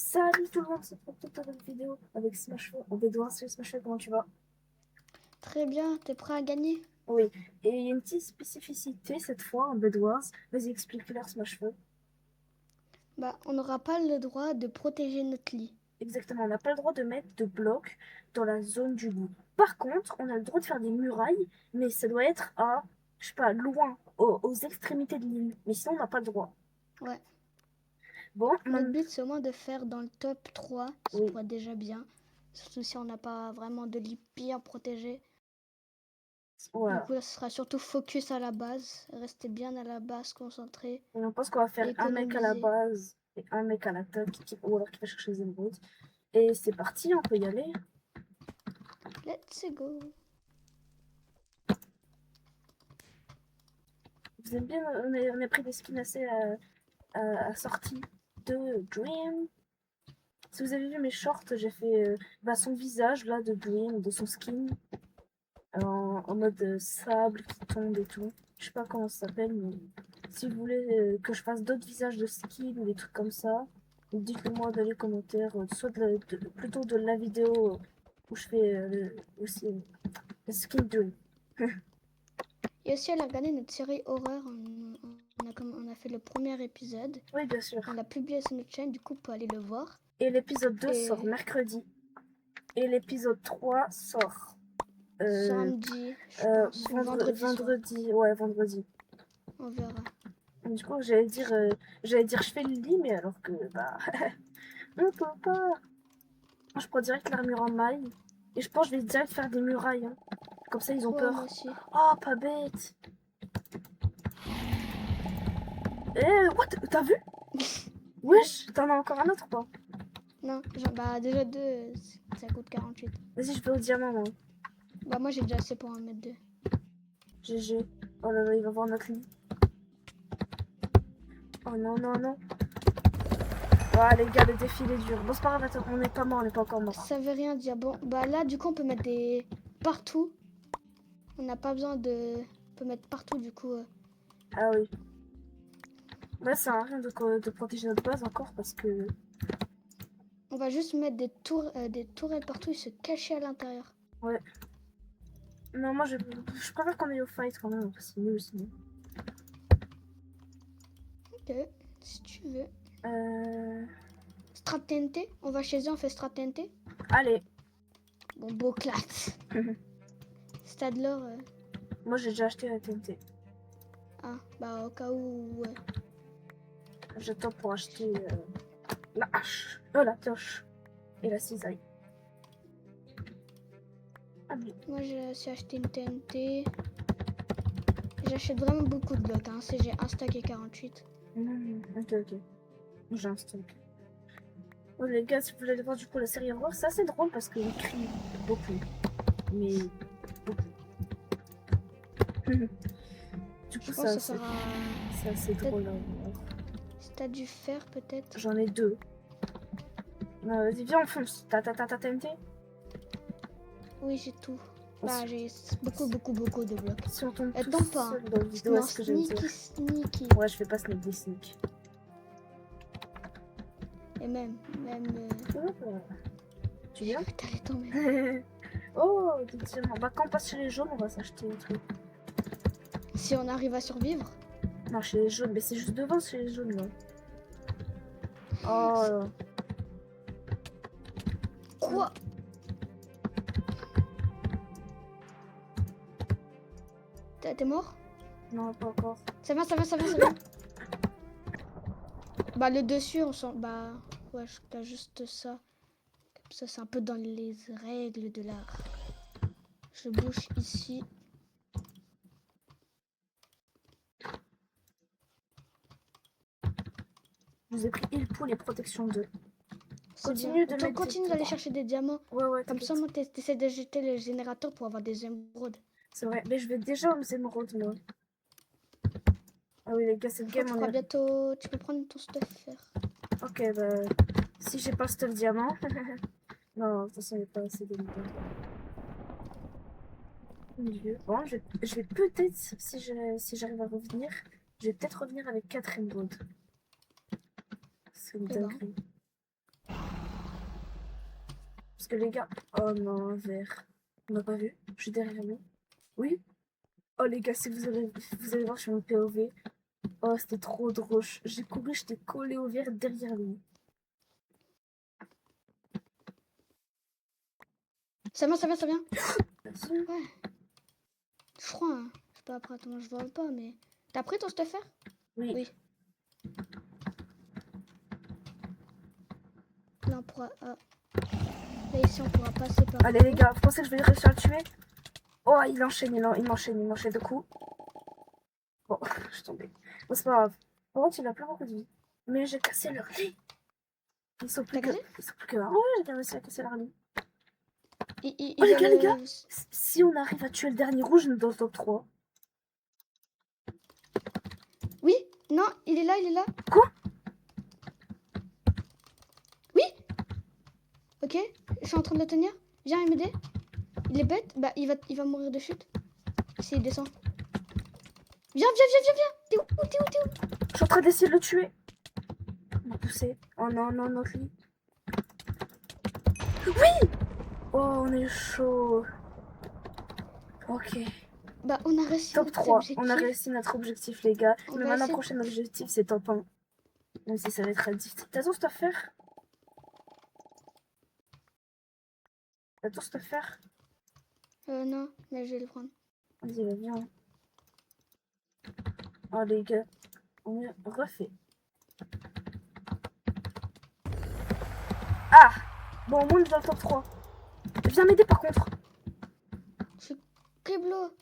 Salut tout le monde, c'est pour toute une vidéo avec Smashful. On va devoir sur Smashful, comment tu vas? Très bien, t'es prêt à gagner? Oui, et il y a une petite spécificité cette fois en Bed Wars. Vas-y, explique-leur Smashful. Bah, on n'aura pas le droit de protéger notre lit. Exactement, on n'a pas le droit de mettre de blocs dans la zone du lit. Par contre, on a le droit de faire des murailles, mais ça doit être à, je sais pas, loin, aux extrémités de l'île. Mais sinon, on n'a pas le droit. Ouais. Bon, Notre but, c'est au moins de faire dans le top 3. Ça oui, pourrait être déjà bien. Surtout si on n'a pas vraiment de lit bien protégé. Du voilà. coup, là, ce sera surtout focus à la base. Rester bien à la base, concentré. Et on pense qu'on va Et faire un mec à la économiser. base et un mec à l'attaque, ou alors qui va chercher les émeraudes. Et c'est parti, on peut y aller. Let's go. Vous aimez bien, on a pris des skins assez assortis de Dream. Si vous avez vu mes shorts, j'ai fait son visage là de Dream, de son skin, en mode sable qui tombe et tout. Je sais pas comment ça s'appelle, mais si vous voulez que je fasse d'autres visages de skins ou des trucs comme ça, dites-le moi dans les commentaires, soit plutôt de la vidéo où je fais aussi le skin Dream. Et aussi, elle a regardé notre série horreur. On a fait le premier épisode. Oui, bien sûr. On l'a publié sur notre chaîne, du coup, pour aller le voir. Et l'épisode 2 sort Et mercredi. Et l'épisode 3 sort samedi, je pense, ou vendredi soir. vendredi. Ouais, vendredi. On verra. Du coup, j'allais dire je fais le lit, mais alors que, bah, on peut pas. Je prends direct l'armure en maille. Et je pense que je vais direct faire des murailles. Hein. Comme ça, ils ont Ouais, moi peur. aussi. Oh, pas bête. Eh, what? T'as vu? Wesh, t'en as encore un autre ou pas? Non, bah déjà deux, ça coûte 48. Vas-y, je vais au diamant, moi. Bah moi j'ai déjà assez pour en mettre deux. GG. Oh là là, il va voir notre lit. Oh non, non, non. Ouais, les gars, le défi est dur. Bon, c'est pas grave, attends, on n'est pas mort, on n'est pas encore mort. Ça veut rien dire. Bon, bah là du coup on peut mettre des partout. On n'a pas besoin de... On peut mettre partout du coup. Ah oui. Là, ça sert à rien de protéger notre base encore parce que. On va juste mettre des tourelles partout et se cacher à l'intérieur. Ouais. Non, moi, je préfère qu'on aille au fight quand même. C'est mieux aussi. Ok, si tu veux. Euh... Strat TNT, on va chez eux, on fait Strat TNT. Allez. Bon, beau clat. Stadler. Moi, j'ai déjà acheté la TNT. Ah, bah au cas où... Ouais. J'attends pour acheter la hache, la pioche et la cisaille. Ah oui. Moi j'ai aussi acheté une TNT. J'achète vraiment beaucoup de blocs, hein. J'ai un stack et 48. Ok, ok. J'ai un stock. Oh, les gars, si vous voulez aller voir du coup la série horreur, c'est assez drôle parce qu'il crie beaucoup. Mais beaucoup. Du coup, Je pense que ça sera... c'est assez drôle à voir. Si t'as du fer peut-être. J'en ai deux. Vas-y, viens, on fonce. T'as TNT? Oui, j'ai tout. Bah, j'ai beaucoup de blocs. Si on tombe tous Tombe pas. seul dans la vidéo, Non, est-ce que j'aime dire? sneaky. Ouais, je fais pas sneak des sneak. Et même... Tu viens? T'allais tomber. Oh, des diamants. Bah, quand on passe chez les jaunes, on va s'acheter des trucs. Si on arrive à survivre. Non, chez les jaunes, mais c'est juste devant chez les jaunes, là. Oh. Quoi? T'es mort? Non, pas encore. Ça vient. Bah, le dessus, on sent... Bah, ouais, je cache juste ça. Comme ça, c'est un peu dans les règles de l'art. Je bouge ici. Je vous ai pris il pour les protections 2. Continue d'aller chercher des diamants. Ouais, comme ça, moi, t'essaies de jeter le générateur pour avoir des émeraudes. C'est vrai, mais je vais déjà aux émeraudes, moi. Ah oui, les gars, cette game, on est... bientôt... Tu peux prendre ton stuff fer. Ok, bah... Si j'ai pas le stuff diamant... non, de toute façon, il n'y a pas assez d'émeraudes. Bon, je vais peut-être, si j'arrive à revenir, je vais peut-être revenir avec 4 émeraudes. C'est une dinguerie. Parce que les gars... Oh non, vert. On m'a pas vu. Je suis derrière lui. Oui. Oh les gars, si vous allez voir sur mon POV. Oh, c'était trop drôle. J'ai couru, j'étais collé au vert derrière lui. Ça vient, ça vient, ça vient. Vas-y. Ouais. Je crois, hein. Je sais pas après, attends, je vois pas, mais... T'as pris ton stuffer? Oui. Oui. Là, on pourra... ah. Là, ici, on pourra passer par... Allez les gars, vous pensez que je vais réussir à le tuer? Oh, il enchaîne, il m'enchaîne de coups. Bon, je suis tombée. Bon, c'est pas grave. Par contre, il a plein beaucoup de vie. Mais j'ai cassé leur lit. Ils sont plus T'as cassé? que... Oh, j'ai bien réussi à casser leur lit. Oh les gars, si on arrive à tuer le dernier rouge, nous dans le top 3. Oui, non, il est là, il est là. Quoi? Oui. Ok, je suis en train de le tenir. Viens m'aider. Il est bête, bah il va mourir de chute. S'il descend. Viens. T'es où? Je suis en train d'essayer de le tuer. Il m'a poussé. Oh non, notre lit. Oui! Oh, on est chaud. Ok. Bah on a réussi Top notre 3. objectif. On a réussi notre objectif, les gars. On Mais va maintenant, essayer prochain objectif, c'est top 1. Même si ça va être très difficile. T'as tout à faire? Non, mais je vais le prendre. Vas-y, viens. Oh, les gars. On est refait. Ah! Bon, au moins, on est dans le top 3. Viens m'aider, par contre. Je suis Keblo.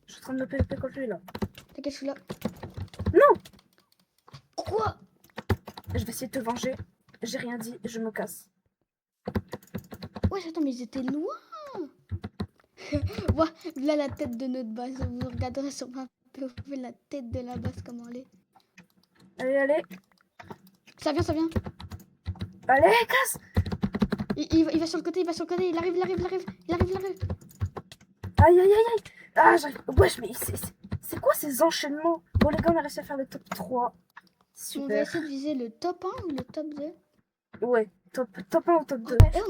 Je suis en train de me PVP contre lui, là. T'inquiète, je suis là. Non! Quoi? Je vais essayer de te venger. J'ai rien dit, je me casse. Ouais, attends, mais ils étaient loin. Voilà là la tête de notre base. Vous regarderez sur ma POV la tête de la base, comment elle est. Allez. Ça vient. Allez, casse! Il va sur le côté, il arrive. Aïe. Ah, j'arrive. Wesh, mais c'est quoi ces enchaînements? Bon, les gars, on a réussi à faire le top 3. Super. On va essayer de viser le top 1 ou le top 2. Ouais, top 1 ou top 2. Et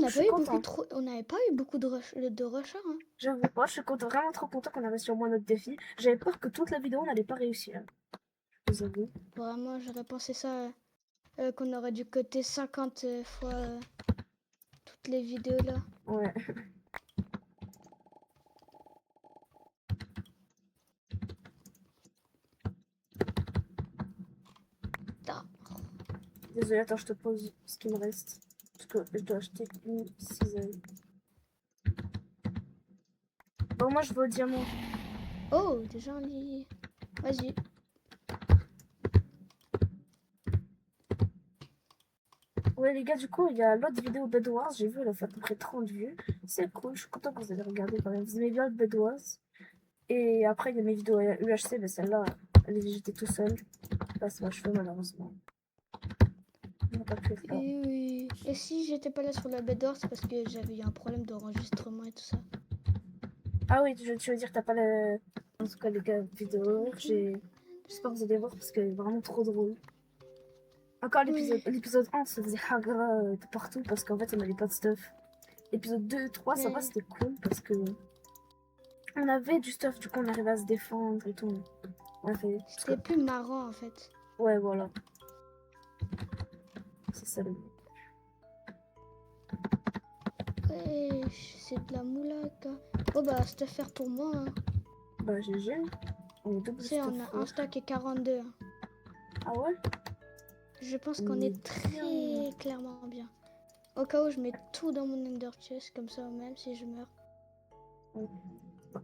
on n'avait pas eu beaucoup de rushers. Hein. J'avoue pas, je suis vraiment trop content qu'on a réussi au moins notre défi. J'avais peur que toute la vidéo, on n'allait pas réussir. Je vous avoue. Vraiment, j'aurais pensé ça, qu'on aurait dû coter 50 fois toutes les vidéos là. Ouais. Désolée, attends, je te pose ce qu'il me reste. Parce que je dois acheter une cisaille. Bon, moi, je vais au diamant. Oh, déjà un lit. Vas-y. Ouais, les gars, du coup, il y a l'autre vidéo Bed Wars. J'ai vu, elle a fait à peu près 30 vues. C'est cool, je suis contente que vous avez regardé quand même. Vous aimez bien le Bed Wars. Et après, il y a mes vidéos UHC, mais celle-là, j'étais tout seul. Là, c'est ma cheveux, malheureusement. Oui. Et si j'étais pas là sur la Bedwars, c'est parce que j'avais eu un problème d'enregistrement et tout ça. Ah oui, tu veux dire que t'as pas le... En tout cas, les gars, vidéo, j'espère que vous allez voir parce que c'est vraiment trop drôle. Encore l'épisode 1, ça faisait hagra de partout parce qu'en fait, on avait pas de stuff. Épisode 2 et 3, ça va, c'était cool parce que... On avait du stuff, du coup, on arrivait à se défendre et tout. C'était plus marrant, en fait. Ouais, voilà. C'est ça le... Ouais, c'est de la moulaque. Oh bah, c'est à faire pour moi. Hein. Bah, GG. On est double stuff. On a un stack et 42. Hein. Ah ouais? Je pense qu'on est très clairement bien. Au cas où, je mets tout dans mon Ender Chest, comme ça, même si je meurs.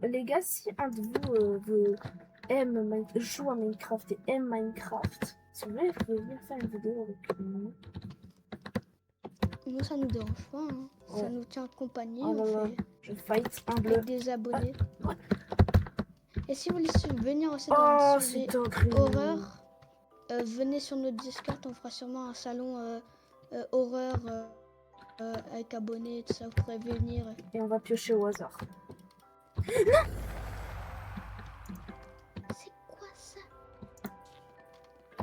Les gars, si un de vous joue à Minecraft et aime Minecraft, si vous voulez, vous pouvez venir faire une vidéo avec nous. Nous, ça nous dérange pas. Hein. Ouais. Ça nous tient en compagnie. Oh là là. Je fight un bleu. Avec des abonnés. Ah. Et si vous voulez venir aussi dans un sujet horreur, venez sur notre Discord. On fera sûrement un salon horreur avec abonnés. Tout ça, vous pourrez venir. Et on va piocher au hasard. Non! C'est quoi ça?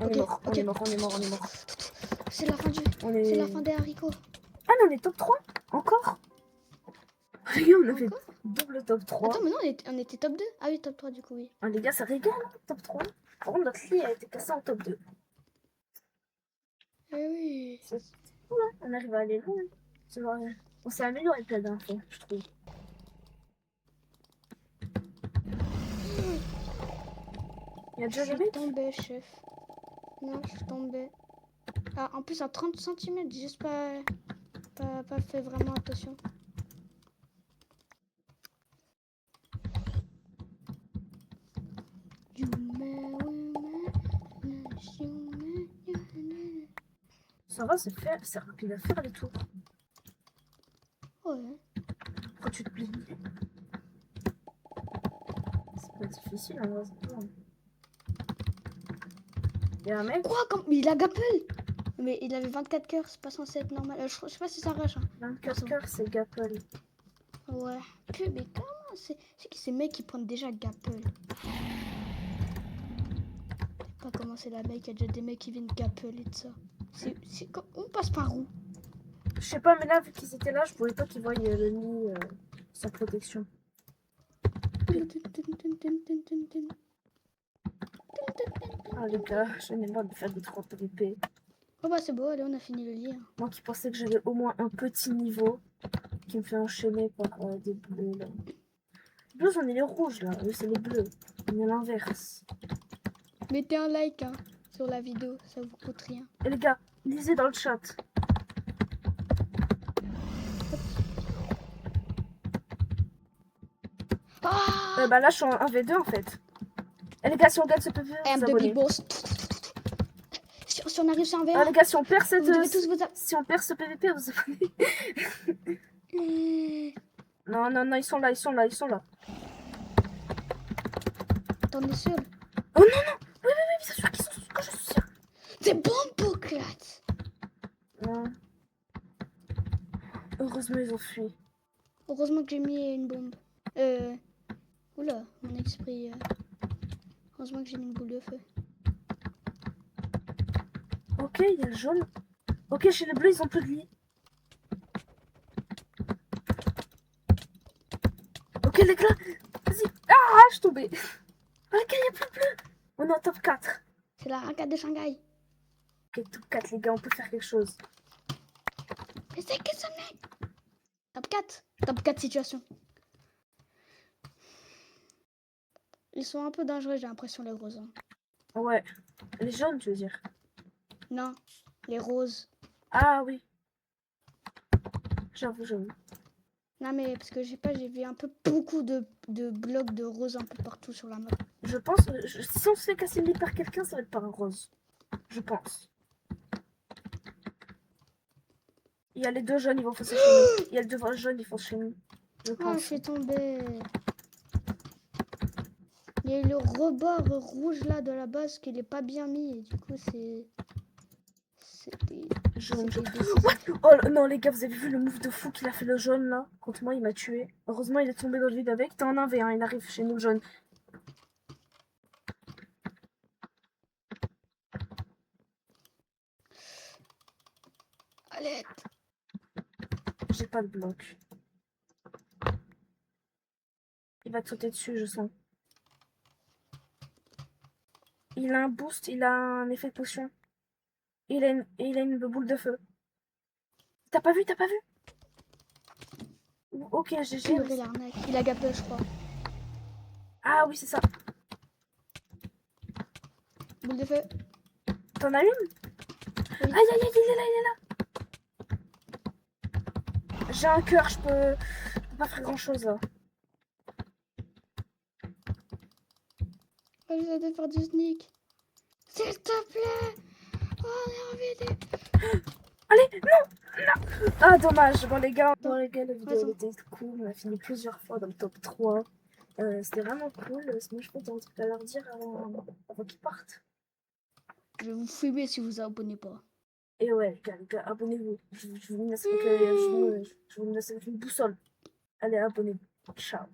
On est mort. C'est la fin C'est la fin des haricots. Ah mais on est top 3 encore. Les gars, on a fait Encore double top 3. Attends, mais non, on était top 2. Ah oui, top 3 du coup, oui. Ah, les gars, ça régale, hein, top 3. Par contre, notre lit a été cassé en top 2. Eh oui. C'est cool, hein. On arrive à aller loin. C'est genre, on s'est amélioré depuis la dernière fois, je trouve. Il y a Je déjà des suis mecs. tombée, chef. Non, je suis tombée. Ah, en plus à 30 cm, juste pas fait vraiment attention. Ça va, c'est rapide à faire les tours. Ouais. Pourquoi tu te plains? C'est pas difficile, en vrai. Il y a un mec. Quoi comme... Il a Gapple. Mais il avait 24 cœurs, c'est pas censé être normal. Je sais pas si ça rush. Hein. 24 cœurs, c'est Gapple. Ouais. Puis, mais comment c'est qui ces mecs qui prennent déjà Gapple? Pas comment c'est la mec, il y a déjà des mecs qui viennent Gapple et tout ça. On passe par où? Je sais pas, mais là, vu qu'ils étaient là, je voulais pas qu'ils voient le nid sans protection. Ah, les gars, j'en ai marre de faire des 3 PVP. Oh bah c'est beau, allez, on a fini le lit. Hein. Moi qui pensais que j'avais au moins un petit niveau qui me fait enchaîner par des bleus là. Les bleus, j'en ai les rouges là, eux c'est les bleus. On est l'inverse. Mettez un like hein, sur la vidéo, ça vous coûte rien. Et les gars, lisez dans le chat. Ah Bah là je suis en 1v2 en fait. Et les gars, si on gagne ce PVP, I'm vous the big abonnez. boss. Si on arrive sur un Ah les V1, gars, si on perd cette... vous devez tous vous si on perd ce PVP, vous abonnez. Non, non, non, ils sont là, ils sont là, ils sont là. T'en es sûr? Oh non, non. Oui, oui, oui, c'est sûr qu'ils sont que je suis sûre. C'est bon, Boclat. Non. Heureusement, ils ont fui. Heureusement que j'ai mis une bombe. Oula, mon esprit. Heureusement que j'ai mis une boule de feu. Ok, il y a le jaune. Ok, chez les bleus, ils ont plus de lit. Ok, les gars, vas-y. Ah, je suis tombée. Ah, les gars, il n'y a plus de bleu. On est en top 4. C'est la rancade de Shanghai. Ok, top 4, les gars, on peut faire quelque chose. Mais c'est que ce mec? Top 4. Top 4 situation. Ils sont un peu dangereux, j'ai l'impression, les roses. Hein. Ouais. Les jaunes, tu veux dire? Non, les roses. Ah oui. J'avoue, j'avoue. Non, mais parce que j'ai vu un peu beaucoup de blocs de roses un peu partout sur la map. Je pense, si on se fait casser le lit par quelqu'un, ça va être par un rose. Je pense. Il y a les deux jaunes, ils vont foncer chez nous. Il y a les deux jaunes, ils foncent chez nous. Je Oh, pense. je suis tombée. Il y a le rebord rouge là de la base qui n'est pas bien mis. Et du coup, c'était Jaune, jaune. décisif. Ouais. Oh non, les gars, vous avez vu le move de fou qu'il a fait le jaune là? Contre moi, il m'a tué. Heureusement, il est tombé dans le vide avec. T'es en 1v1, il arrive chez nous, le jaune. Allez. J'ai pas de bloc. Il va te sauter dessus, je sens. Il a un boost, il a un effet de potion. Il a une boule de feu. T'as pas vu, t'as pas vu? Ok, GG. Purée, l'arnaque. Il a gapé, je crois. Ah oui, c'est ça. Boule de feu. T'en as une? Oui. Aïe, aïe, aïe, il est là, il est là. J'ai un cœur, je peux pas faire grand chose là. Oh, j'essaie de faire du sneak. S'il te plaît. Oh, on est en vidéo. Allez, non, non. Ah, dommage. Bon, les gars, la vidéo Raison. était cool. On a fini plusieurs fois dans le top 3. C'était vraiment cool. Sinon, je peux t'as un truc à leur dire avant qu'ils partent. Je vais vous fumer si vous abonnez pas. Et ouais, les gars, abonnez-vous. Je vous laisse avec une boussole. Allez, abonnez-vous. Ciao.